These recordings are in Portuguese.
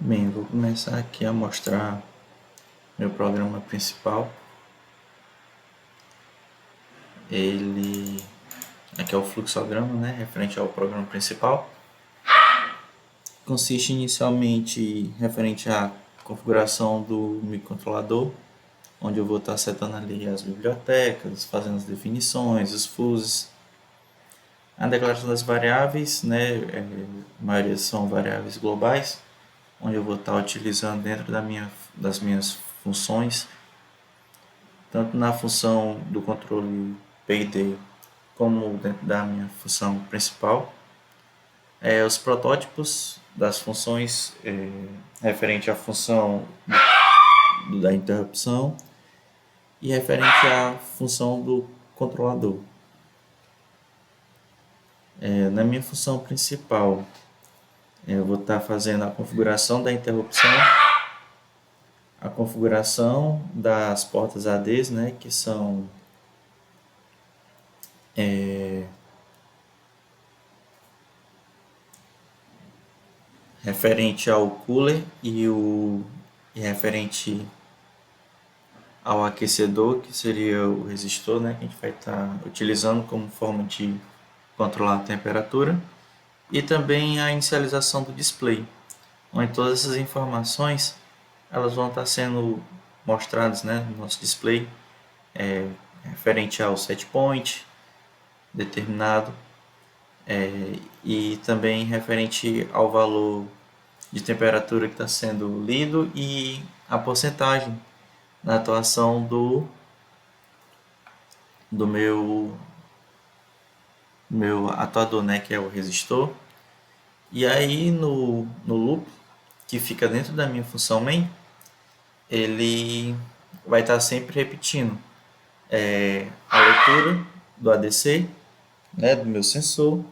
Bem, vou começar aqui a mostrar meu programa principal. Aqui é o fluxograma, né, referente ao programa principal. Consiste inicialmente referente à configuração do microcontrolador, onde eu vou estar setando ali as bibliotecas, fazendo as definições, os fuses. A declaração das variáveis, né, a maioria são variáveis globais, onde eu vou estar utilizando dentro das minhas funções, tanto na função do controle PID como dentro da minha função principal. Os protótipos das funções referente à função da interrupção e referente à função do controlador. Na minha função principal, eu vou estar fazendo a configuração da interrupção, a configuração das portas ADs, né, que são referente ao cooler e referente ao aquecedor, que seria o resistor, né, que a gente vai estar utilizando como forma de controlar a temperatura, e também a inicialização do display, onde todas essas informações elas vão estar sendo mostradas, né, no nosso display, referente ao set point determinado, e também referente ao valor de temperatura que está sendo lido e a porcentagem na atuação do meu atuador, né, que é o resistor. E aí no loop que fica dentro da minha função main, ele vai estar sempre repetindo a leitura do ADC, né, do meu sensor,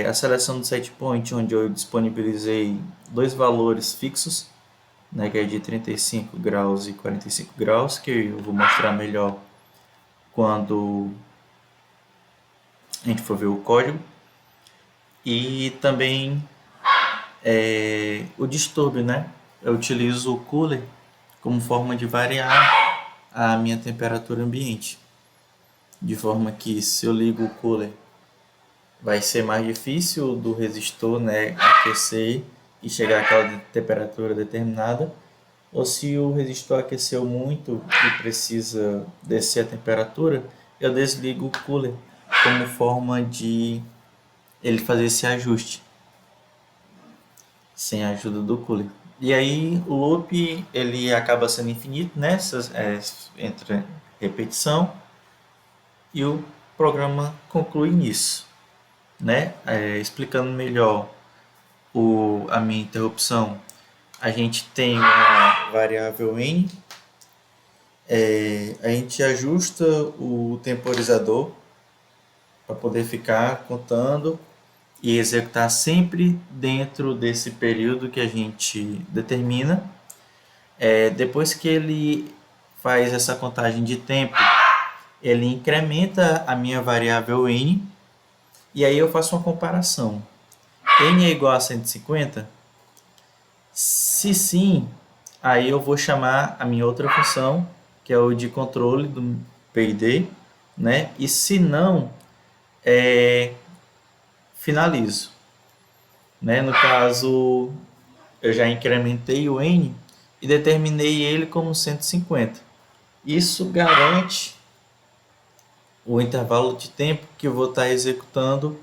a seleção do set point, onde eu disponibilizei dois valores fixos, né, que é de 35 graus e 45 graus, que eu vou mostrar melhor quando a gente for ver o código. E também o distúrbio, né? Eu utilizo o cooler como forma de variar a minha temperatura ambiente, de forma que se eu ligo o cooler vai ser mais difícil do resistor, né, aquecer e chegar àquela temperatura determinada, ou se o resistor aqueceu muito e precisa descer a temperatura, eu desligo o cooler como forma de ele fazer esse ajuste sem a ajuda do cooler. E aí o loop ele acaba sendo infinito nessas entre repetição, e o programa conclui nisso, né? Explicando melhor a minha interrupção, a gente tem uma variável n, a gente ajusta o temporizador para poder ficar contando e executar sempre dentro desse período que a gente determina. Depois que ele faz essa contagem de tempo, ele incrementa a minha variável n, e aí eu faço uma comparação. N é igual a 150? Se sim, aí eu vou chamar a minha outra função, que é o de controle do PID, né? E se não, finalizo, né? No caso, eu já incrementei o n e determinei ele como 150. Isso garante o intervalo de tempo que eu vou estar executando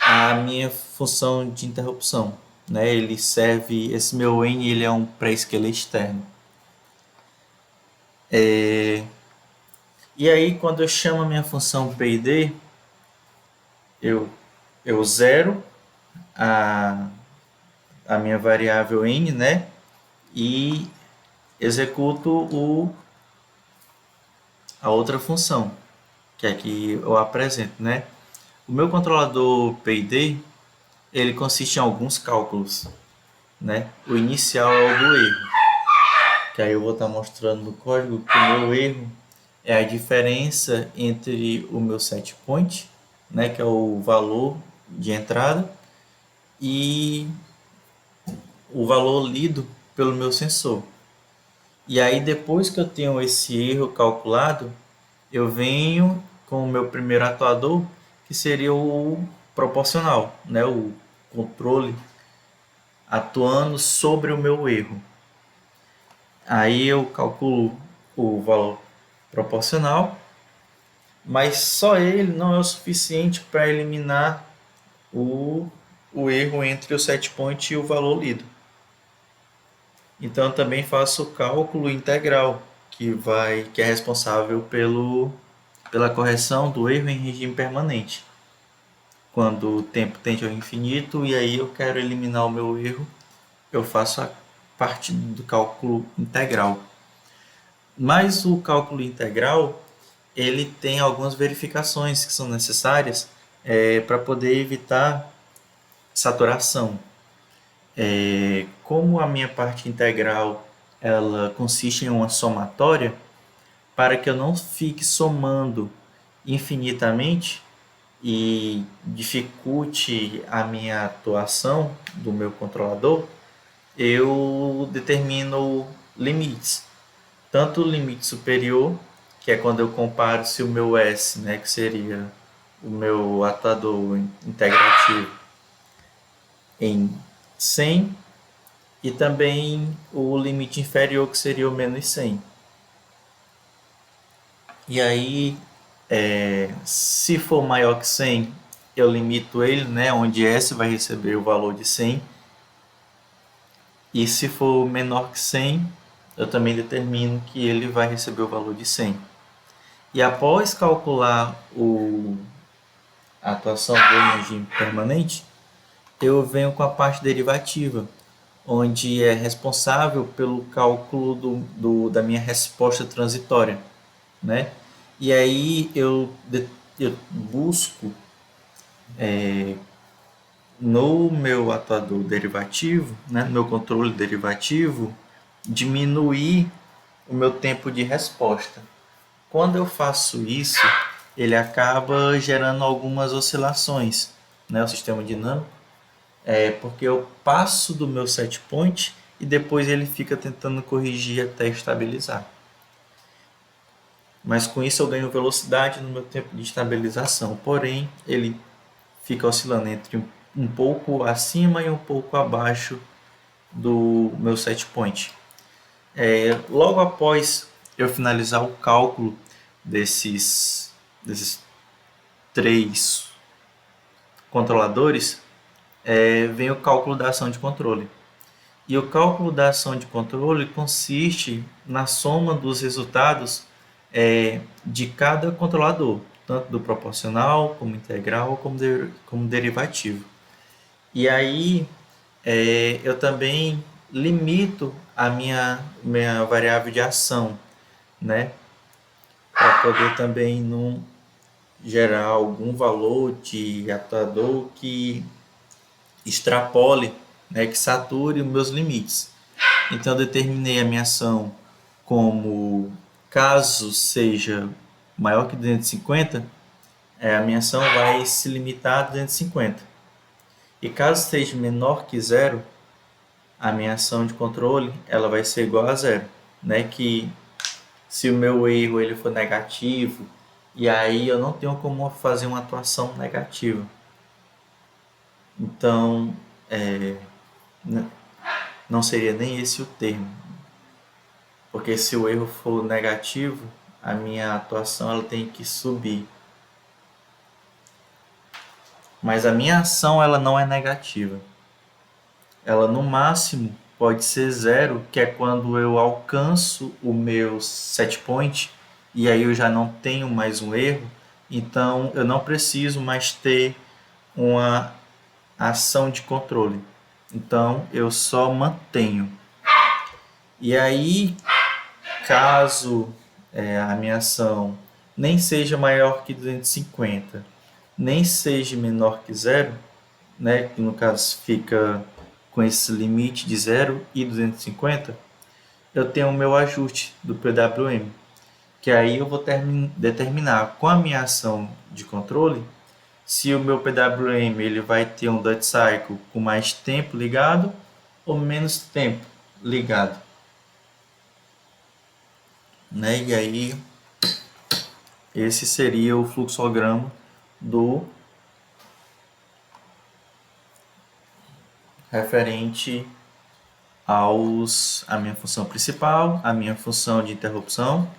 a minha função de interrupção, né? Ele serve, esse meu n ele é um pré-scaler externo. E aí quando eu chamo a minha função PID, eu zero a minha variável n, né? E executo a outra função, que é que eu apresento, né? O meu controlador PID, ele consiste em alguns cálculos, né? O inicial é o do erro, que aí eu vou estar mostrando no código que o meu erro é a diferença entre o meu set point, né, que é o valor de entrada, e o valor lido pelo meu sensor. E aí depois que eu tenho esse erro calculado, eu venho com o meu primeiro atuador, que seria o proporcional, né? O controle atuando sobre o meu erro. Aí eu calculo o valor proporcional, mas só ele não é o suficiente para eliminar o, o erro entre o set point e o valor lido. Então eu também faço o cálculo integral, que é responsável pela correção do erro em regime permanente. Quando o tempo tende ao infinito e aí eu quero eliminar o meu erro, eu faço a parte do cálculo integral. Mas o cálculo integral ele tem algumas verificações que são necessárias para poder evitar saturação. Como a minha parte integral ela consiste em uma somatória, para que eu não fique somando infinitamente e dificulte a minha atuação do meu controlador, eu determino limites. Tanto o limite superior, que é quando eu comparo se o meu S, né, que seria o meu atuador integrativo, em 100, e também o limite inferior, que seria o menos 100. E aí, se for maior que 100, eu limito ele, né, onde S vai receber o valor de 100. E se for menor que 100, eu também determino que ele vai receber o valor de 100. E após calcular a atuação do regime permanente, eu venho com a parte derivativa, onde é responsável pelo cálculo da minha resposta transitória, né? E aí eu busco no meu atuador derivativo, né, no meu controle derivativo, diminuir o meu tempo de resposta. Quando eu faço isso, ele acaba gerando algumas oscilações, né, o sistema dinâmico, porque eu passo do meu set point e depois ele fica tentando corrigir até estabilizar. Mas com isso eu ganho velocidade no meu tempo de estabilização, porém ele fica oscilando entre um pouco acima e um pouco abaixo do meu set point. Logo após eu finalizar o cálculo desses três controladores, vem o cálculo da ação de controle. E o cálculo da ação de controle consiste na soma dos resultados de cada controlador, tanto do proporcional, como integral, como derivativo. E aí eu também limito a minha variável de ação, né? Para poder também não gerar algum valor de atuador que extrapole, né, que sature os meus limites. Então eu determinei a minha ação como caso seja maior que 250, a minha ação vai se limitar a 250. E caso seja menor que zero, a minha ação de controle ela vai ser igual a zero, né? Que se o meu erro ele for negativo, e aí eu não tenho como fazer uma atuação negativa. Então, não seria nem esse o termo, porque se o erro for negativo, a minha atuação ela tem que subir. Mas a minha ação ela não é negativa. Ela no máximo pode ser zero, que é quando eu alcanço o meu set point e aí eu já não tenho mais um erro, então eu não preciso mais ter uma ação de controle. Então eu só mantenho. E aí, caso a minha ação nem seja maior que 250, nem seja menor que zero, né, que no caso fica com esse limite de 0 e 250, eu tenho o meu ajuste do PWM, que aí eu vou determinar com a minha ação de controle se o meu PWM ele vai ter um duty cycle com mais tempo ligado ou menos tempo ligado, né? E aí esse seria o fluxograma do referente a minha função principal, a minha função de interrupção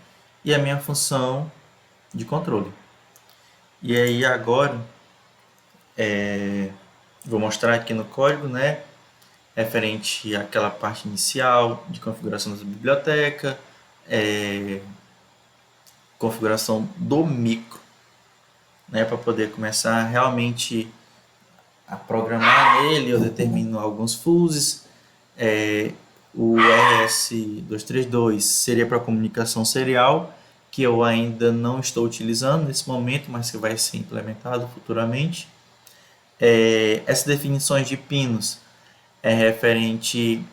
e a minha função de controle. E aí agora vou mostrar aqui no código, né, referente àquela parte inicial de configuração da biblioteca, configuração do micro, né, para poder começar realmente a programar nele. Eu determino alguns fuses. O RS-232 seria para comunicação serial, que eu ainda não estou utilizando nesse momento, mas que vai ser implementado futuramente. Essas definições de pinos é referente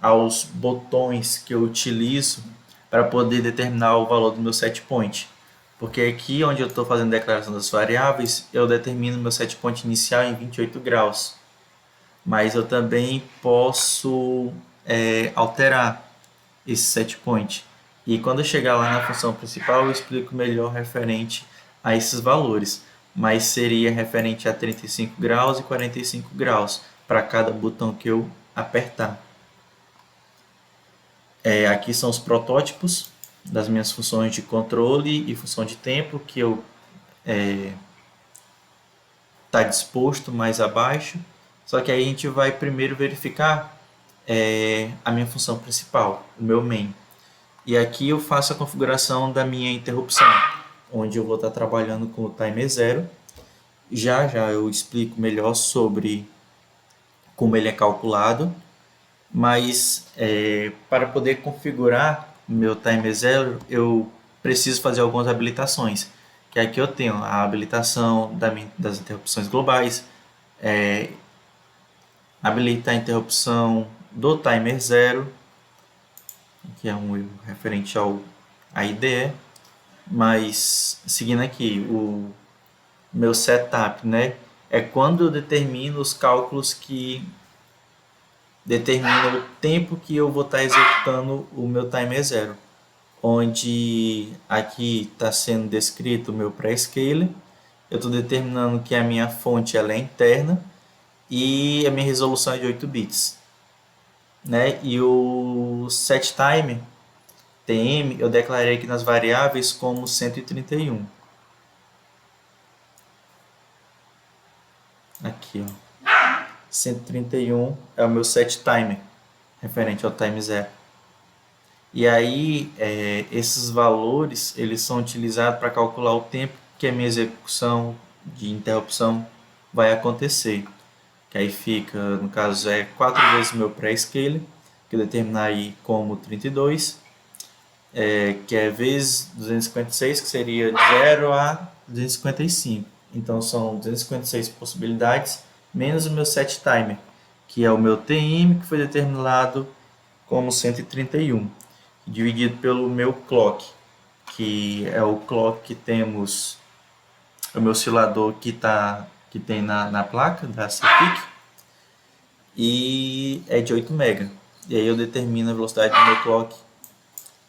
aos botões que eu utilizo para poder determinar o valor do meu set point. Porque aqui onde eu estou fazendo a declaração das variáveis, eu determino meu set point inicial em 28 graus. Mas eu também posso alterar esse set point. E quando eu chegar lá na função principal, eu explico melhor referente a esses valores. Mas seria referente a 35 graus e 45 graus para cada botão que eu apertar. Aqui são os protótipos das minhas funções de controle e função de tempo que eu está disposto mais abaixo. Só que aí a gente vai primeiro verificar a minha função principal, o meu main. E aqui eu faço a configuração da minha interrupção, onde eu vou estar trabalhando com o timer 0. Já eu explico melhor sobre como ele é calculado, mas para poder configurar meu timer 0, eu preciso fazer algumas habilitações. Que aqui eu tenho a habilitação das interrupções globais, habilitar a interrupção do timer 0, que é um erro referente à IDE, mas seguindo aqui, o meu setup, né, é quando eu determino os cálculos que determinam o tempo que eu vou estar executando o meu timer 0, onde aqui está sendo descrito o meu pré-scaler. Eu estou determinando que a minha fonte ela é interna e a minha resolução é de 8 bits. Né? E o setTimer TM eu declarei aqui nas variáveis como 131. Aqui, ó. 131 é o meu setTimer, referente ao time 0. E aí, esses valores eles são utilizados para calcular o tempo que a minha execução de interrupção vai acontecer. Que aí fica, no caso, 4 vezes o meu pré-scaler, que eu determinar aí como 32, que é vezes 256, que seria de 0 a 255. Então são 256 possibilidades, menos o meu set timer, que é o meu TM, que foi determinado como 131, dividido pelo meu clock, que é o clock que temos, o meu oscilador que tem na placa da CPIC, e é de 8 MB. E aí eu determino a velocidade do meu clock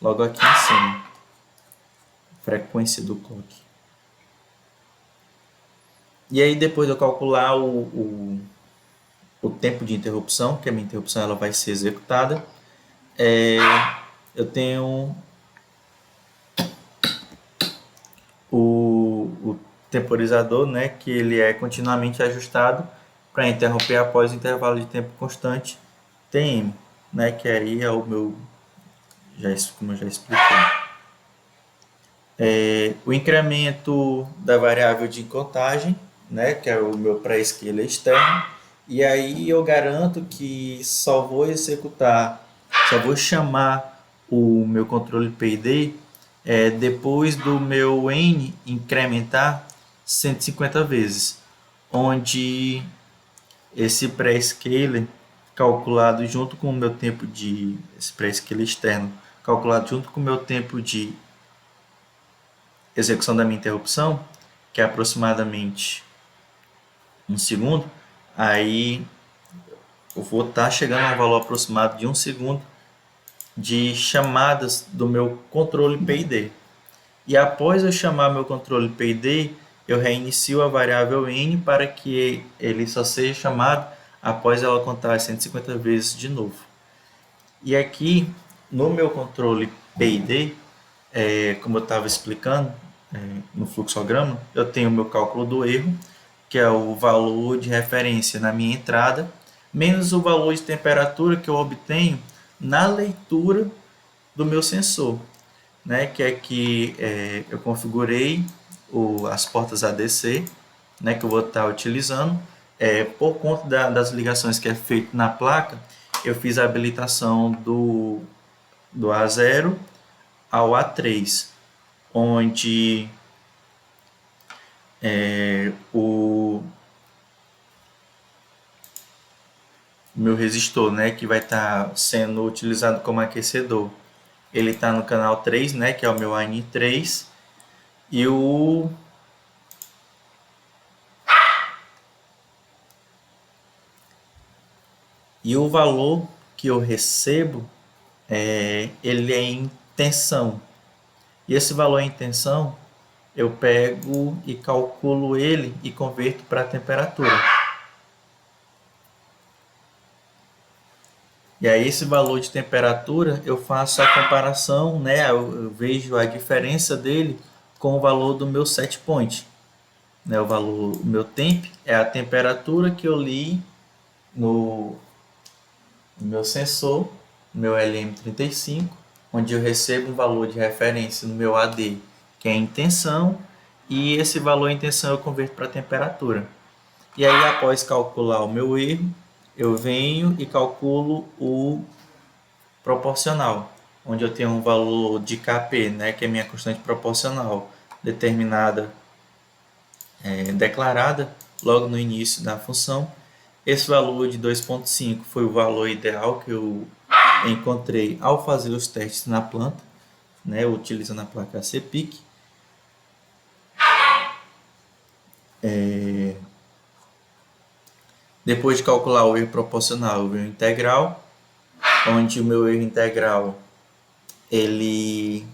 logo aqui em cima, frequência do clock. E aí depois de eu calcular o tempo de interrupção, que a minha interrupção ela vai ser executada, eu tenho o temporizador, né, que ele é continuamente ajustado para interromper após o intervalo de tempo constante TM, né, que aí é o meu, como eu já expliquei. O incremento da variável de contagem, né, que é o meu pré-scaler externo, e aí eu garanto que só vou chamar o meu controle PID depois do meu N incrementar 150 vezes, onde esse pré-scaler calculado junto com o meu tempo de esse pré-scaler externo calculado junto com o meu tempo de execução da minha interrupção, que é aproximadamente 1 segundo, aí eu vou estar chegando a um valor aproximado de 1 segundo de chamadas do meu controle PID. E após eu chamar meu controle PID, eu reinicio a variável n para que ele só seja chamado após ela contar 150 vezes de novo. E aqui, no meu controle PID, como eu estava explicando no fluxograma, eu tenho o meu cálculo do erro, que é o valor de referência na minha entrada, menos o valor de temperatura que eu obtenho na leitura do meu sensor, né, que é que eu configurei as portas ADC, né, que eu vou estar utilizando. Por conta das ligações que é feito na placa, eu fiz a habilitação do A0 ao A3, onde o meu resistor, né, que vai estar sendo utilizado como aquecedor, ele está no canal 3, né, que é o meu AN3, e o valor que eu recebo, ele é em tensão. E esse valor em tensão, eu pego e calculo ele e converto para a temperatura. E aí esse valor de temperatura, eu faço a comparação, né, eu vejo a diferença dele com o valor do meu set point. Né, o meu temp é a temperatura que eu li no meu sensor, meu LM35, onde eu recebo um valor de referência no meu AD, que é em tensão, e esse valor em tensão eu converto para temperatura. E aí, após calcular o meu erro, eu venho e calculo o proporcional, onde eu tenho um valor de Kp, né, que é minha constante proporcional, determinada, declarada logo no início da função. Esse valor de 2,5 foi o valor ideal que eu encontrei ao fazer os testes na planta, né, utilizando a placa CPIC. Depois de calcular o erro proporcional, o erro integral, onde o meu erro integral ele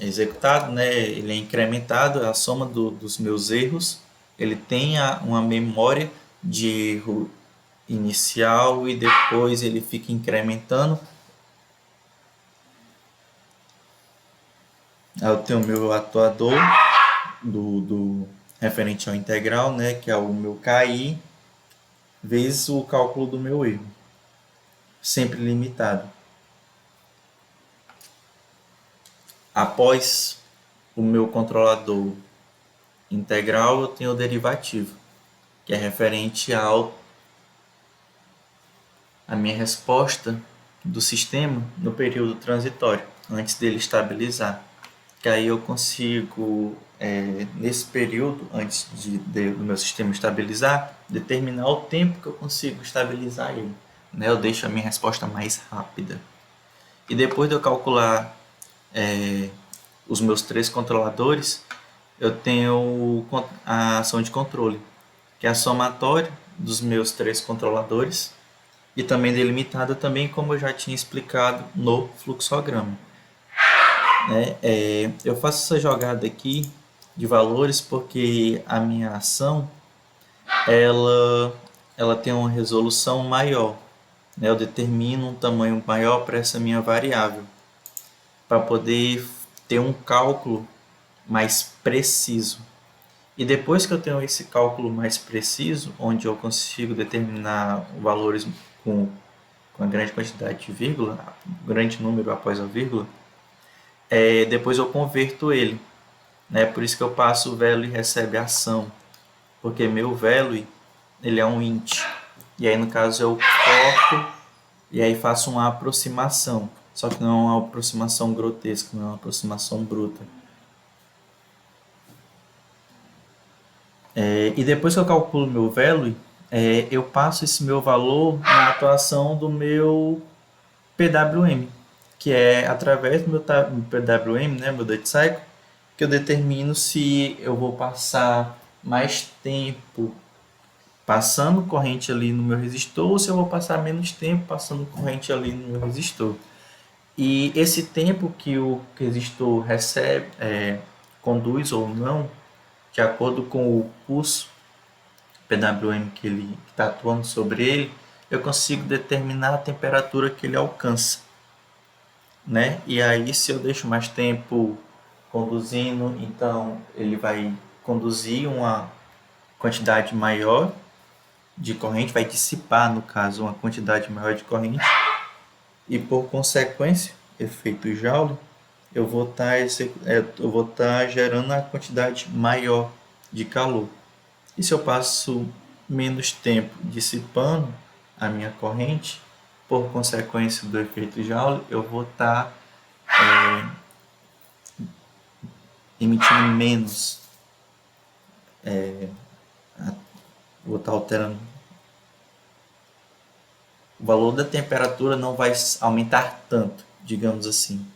é executado, né, ele é incrementado, a soma dos meus erros, ele tem uma memória de erro inicial e depois ele fica incrementando. Aí eu tenho o meu atuador do referente ao integral, né, que é o meu KI, vezes o cálculo do meu erro, sempre limitado. Após o meu controlador integral, eu tenho o derivativo, que é referente a minha resposta do sistema no período transitório, antes dele estabilizar. Que aí eu consigo, nesse período, antes do meu sistema estabilizar, determinar o tempo que eu consigo estabilizar ele. Né? Eu deixo a minha resposta mais rápida. E depois de eu calcular os meus 3 controladores, eu tenho a ação de controle, que é a somatória dos meus 3 controladores e também delimitada também, como eu já tinha explicado no fluxograma. Eu faço essa jogada aqui de valores porque a minha ação ela tem uma resolução maior. Né? Eu determino um tamanho maior para essa minha variável, para poder ter um cálculo mais preciso. E depois que eu tenho esse cálculo mais preciso, onde eu consigo determinar valores com a grande quantidade de vírgula, grande número após a vírgula, depois eu converto ele. Né? Por isso que eu passo o value e recebe ação, porque meu value ele é um int. E aí no caso eu corto e aí faço uma aproximação, só que não é uma aproximação grotesca, não é uma aproximação bruta. E depois que eu calculo meu value, eu passo esse meu valor na atuação do meu PWM, que é através do meu PWM, né, meu Duty Cycle, que eu determino se eu vou passar mais tempo passando corrente ali no meu resistor ou se eu vou passar menos tempo passando corrente ali no meu resistor. E esse tempo que o resistor recebe, conduz ou não, de acordo com o pulso PWM que ele está atuando sobre ele, eu consigo determinar a temperatura que ele alcança, né? E aí, se eu deixo mais tempo conduzindo, então ele vai conduzir uma quantidade maior de corrente, vai dissipar, no caso, uma quantidade maior de corrente, e por consequência, efeito Joule, eu vou estar gerando a quantidade maior de calor. E se eu passo menos tempo dissipando a minha corrente, por consequência do efeito Joule, eu vou estar emitindo menos, vou estar alterando. O valor da temperatura não vai aumentar tanto, digamos assim.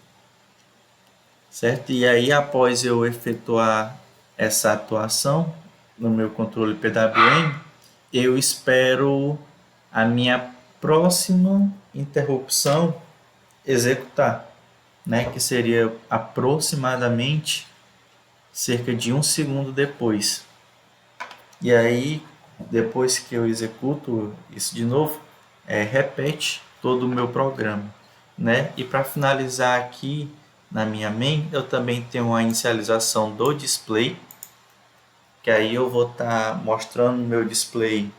Certo? E aí, após eu efetuar essa atuação no meu controle PWM, eu espero a minha próxima interrupção executar, né? Que seria aproximadamente cerca de 1 segundo depois. E aí, depois que eu executo isso de novo, repete todo o meu programa, né? E para finalizar aqui na minha main, eu também tenho a inicialização do display, que aí eu vou estar mostrando no meu display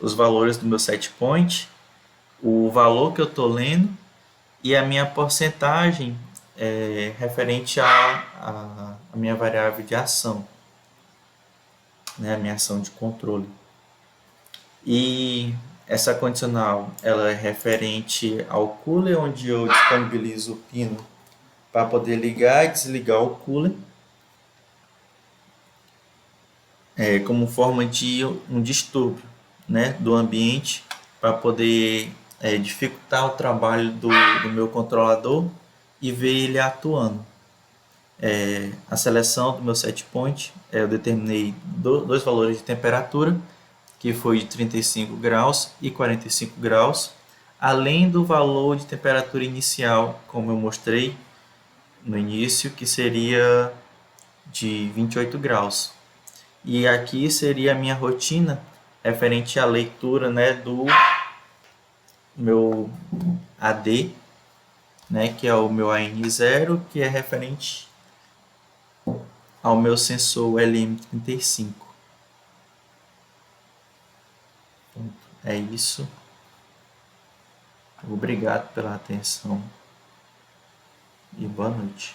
os valores do meu set point, o valor que eu estou lendo e a minha porcentagem referente à minha variável de ação, né, a minha ação de controle. E essa condicional ela é referente ao cooler, onde eu disponibilizo o pino para poder ligar e desligar o cooler, como forma de um distúrbio, né, do ambiente, para poder dificultar o trabalho do meu controlador e ver ele atuando. A seleção do meu set point, eu determinei dois valores de temperatura, que foi de 35 graus e 45 graus, além do valor de temperatura inicial, como eu mostrei no início, que seria de 28 graus. E aqui seria a minha rotina referente à leitura, né, do meu AD, né, que é o meu AN0, que é referente ao meu sensor LM35. É isso. Obrigado pela atenção e boa noite.